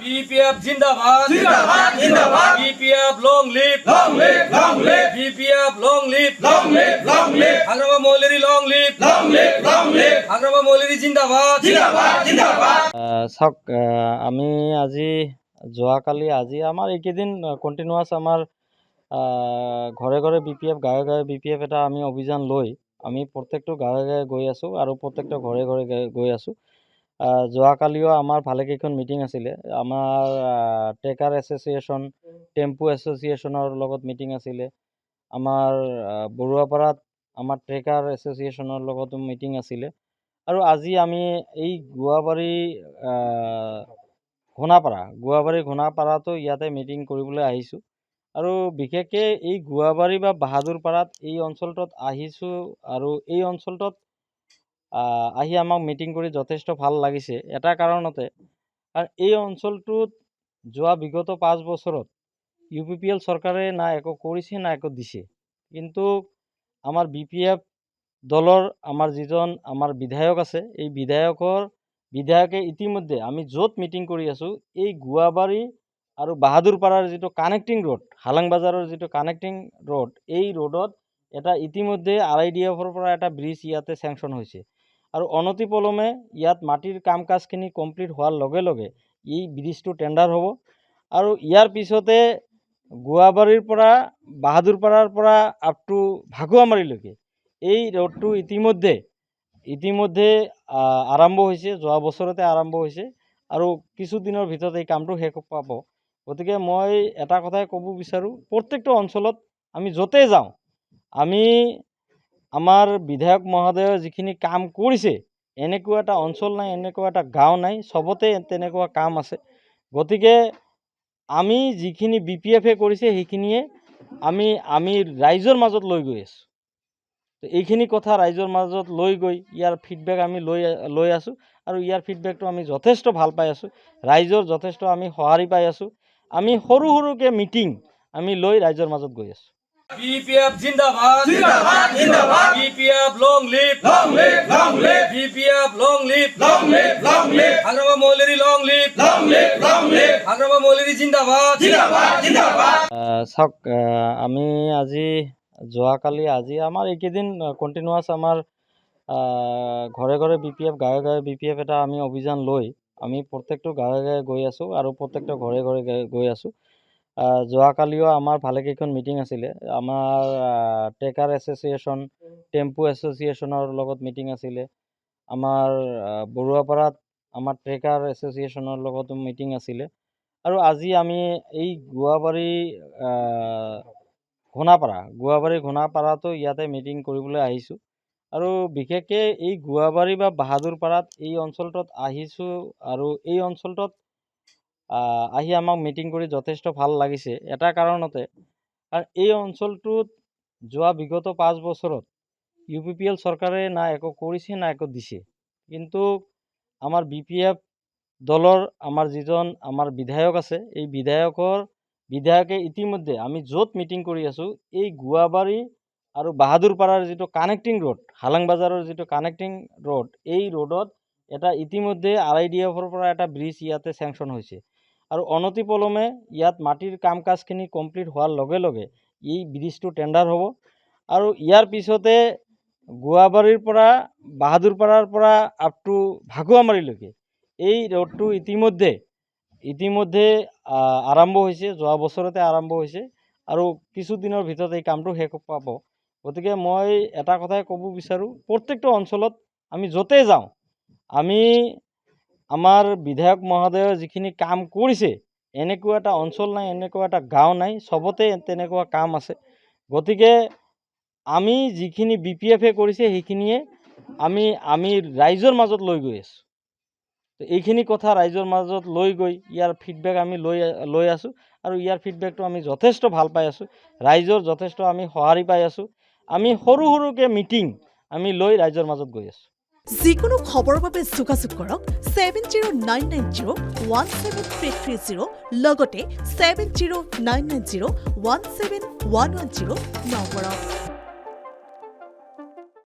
BPF जिंदाबाद जिंदाबाद जिंदाबाद BPF long live long live long live BPF long live long live long live Hagrama মৌলভী long live long live long live Hagrama মৌলভী জিন্দাবাদ জিন্দাবাদ জিন্দাবাদ চাওক আমি যোৱাকালি আমাৰ এইকেইদিন কণ্টিনিউৱাছ আমাৰ ঘৰে ঘৰে BPF গাঁৱে গাঁৱে BPF এটা আমি অভিযান লৈ আমি প্ৰত্যেকটো গাঁৱে গাঁৱে গৈ আছোঁ আৰু প্ৰত্যেকটো ঘৰে ঘৰে গৈ আছোঁ। যোৱাকালিও আমাৰ ভালেকেইখন মিটিং আছিলে। আমাৰ ট্ৰেকাৰ এছ'চিয়েশ্যন, টেম্পু এছ'চিয়েশ্যনৰ লগত মিটিং আছিলে। আমাৰ বৰুৱাপাৰাত আমাৰ ট্ৰেকাৰ এছ'চিয়েশ্যনৰ লগতো মিটিং আছিলে। আৰু আজি আমি এই ঘোনাপাৰাতো ইয়াতে মিটিং কৰিবলৈ আহিছোঁ। আৰু বিশেষকৈ এই গুৱাবাৰী বা বাহাদুৰপাৰাত এই অঞ্চলটোত আহিছোঁ আৰু এই অঞ্চলটোত আহি আমাক মিটিং কৰি যথেষ্ট ভাল লাগিছে এটা কাৰণতে, আৰু এই অঞ্চলটোত যোৱা বিগত 5 বছৰত UPPL চৰকাৰে না একো কৰিছে না একো দিছে। কিন্তু আমাৰ BPF দলৰ আমাৰ যিজন আমাৰ বিধায়ক আছে, এই বিধায়কে ইতিমধ্যে আমি য'ত মিটিং কৰি আছোঁ এই গুৱাবাৰী আৰু বাহাদুৰপাৰাৰ যিটো কানেক্টিং ৰোড, হালাং বাজাৰৰ যিটো কানেক্টিং ৰোড, এই ৰোডত এটা ইতিমধ্যে RIDFৰ পৰা এটা ব্ৰিজ ইয়াতে চেংচন হৈছে। আৰু অনতিপলমে ইয়াত মাটিৰ কাম কাজখিনি কমপ্লিট হোৱাৰ লগে লগে এই ব্ৰিজটো টেণ্ডাৰ হ'ব। আৰু ইয়াৰ পিছতে গুৱাবাৰীৰ পৰা বাহাদুৰপাৰাৰ পৰা আপ টু ভাগুৱামাৰীলৈকে এই ৰোডটো ইতিমধ্যে আৰম্ভ হৈছে, যোৱা বছৰতে আৰম্ভ হৈছে আৰু কিছুদিনৰ ভিতৰত এই কামটো শেষ পাব। গতিকে মই এটা কথাই ক'ব বিচাৰোঁ, প্ৰত্যেকটো অঞ্চলত আমি য'তেই যাওঁ আমি আমাৰ বিধায়ক মহোদয়ে যিখিনি কাম কৰিছে, এনেকুৱা এটা অঞ্চল নাই, এনেকুৱা এটা গাঁও নাই, চবতে তেনেকুৱা কাম আছে। গতিকে আমি যিখিনি BPFে কৰিছে সেইখিনিয়ে আমি ৰাইজৰ মাজত লৈ গৈ আছোঁ। এইখিনি কথা ৰাইজৰ মাজত লৈ গৈ ইয়াৰ ফিডবেক আমি লৈ আছোঁ আৰু ইয়াৰ ফিডবেকটো আমি যথেষ্ট ভাল পাই আছোঁ। ৰাইজৰ যথেষ্ট আমি সঁহাৰি পাই আছোঁ। আমি সৰুকৈ মিটিং আমি লৈ ৰাইজৰ মাজত গৈ আছোঁ। BPF जिंदाबाद जिंदाबाद जिंदाबाद BPF long live long live long live BPF long live long live long live Hagrama মৌলভী long live long live long live Hagrama মৌলভী জিন্দাবাদ জিন্দাবাদ জিন্দাবাদ চাওক আমি যোৱাকালি আমাৰ এইকেইদিন কণ্টিনিউৱাছ আমাৰ ঘৰে ঘৰে BPF গাঁৱে গাঁৱে BPF এটা আমি অভিযান লৈ আমি প্ৰত্যেকটো গাঁৱে গাঁৱে গৈ আছোঁ আৰু প্ৰত্যেকটো ঘৰে ঘৰে গৈ আছোঁ। যোৱাকালিও আমাৰ ভালেকেইখন মিটিং আছিলে। আমাৰ ট্ৰেকাৰ এছ'চিয়েশ্যন, টেম্পু এছ'চিয়েশ্যনৰ লগত মিটিং আছিলে। আমাৰ বৰুৱাপাৰাত আমাৰ ট্ৰেকাৰ এছ'চিয়েশ্যনৰ লগতো মিটিং আছিলে। আৰু আজি আমি এই ঘোনাপাৰাতো ইয়াতে মিটিং কৰিবলৈ আহিছোঁ। আৰু বিশেষকৈ এই গুৱাবাৰী বা বাহাদুৰপাৰাত এই অঞ্চলটোত আহিছোঁ আৰু এই অঞ্চলটোত আহি আমাক মিটিং কৰি যথেষ্ট ভাল লাগিছে এটা কাৰণতে, আৰু এই অঞ্চলটোত যোৱা বিগত 5 বছৰত UPPL চৰকাৰে না একো কৰিছে না একো দিছে। কিন্তু আমাৰ BPF দলৰ আমাৰ যিজন আমাৰ বিধায়ক আছে, এই বিধায়কে ইতিমধ্যে আমি য'ত মিটিং কৰি আছোঁ এই গুৱাবাৰী আৰু বাহাদুৰপাৰাৰ যিটো কানেক্টিং ৰোড, হালাং বাজাৰৰ যিটো কানেক্টিং ৰোড, এই ৰোডত এটা ইতিমধ্যে RIDFৰ পৰা এটা ব্ৰিজ ইয়াতে চেংচন হৈছে। আৰু অনতিপলমে ইয়াত মাটিৰ কাম কাজখিনি কমপ্লিট হোৱাৰ লগে লগে এই ব্ৰিজটো টেণ্ডাৰ হ'ব। আৰু ইয়াৰ পিছতে গুৱাবাৰীৰ পৰা বাহাদুৰপাৰাৰ পৰা আপ টু ভাগুৱামাৰীলৈকে এই ৰোডটো ইতিমধ্যে আৰম্ভ হৈছে, যোৱা বছৰতে আৰম্ভ হৈছে আৰু কিছুদিনৰ ভিতৰত এই কামটো শেষ পাব। গতিকে মই এটা কথাই ক'ব বিচাৰোঁ, প্ৰত্যেকটো অঞ্চলত আমি য'তেই যাওঁ আমি আমাৰ বিধায়ক মহোদয়ে যিখিনি কাম কৰিছে, এনেকুৱা এটা অঞ্চল নাই, এনেকুৱা এটা গাঁও নাই, চবতে তেনেকুৱা কাম আছে। গতিকে আমি যিখিনি BPFে কৰিছে সেইখিনিয়ে আমি ৰাইজৰ মাজত লৈ গৈ আছোঁ। এইখিনি কথা ৰাইজৰ মাজত লৈ গৈ ইয়াৰ ফিডবেক আমি লৈ আছোঁ আৰু ইয়াৰ ফিডবেকটো আমি যথেষ্ট ভাল পাই আছোঁ। ৰাইজৰ যথেষ্ট আমি সঁহাৰি পাই আছোঁ। আমি সৰুকৈ মিটিং আমি লৈ ৰাইজৰ মাজত গৈ আছোঁ। যিকোনো খবৰৰ বাবে যোগাযোগ কৰক 7099017330 লগতে 7099017110 নম্বৰত।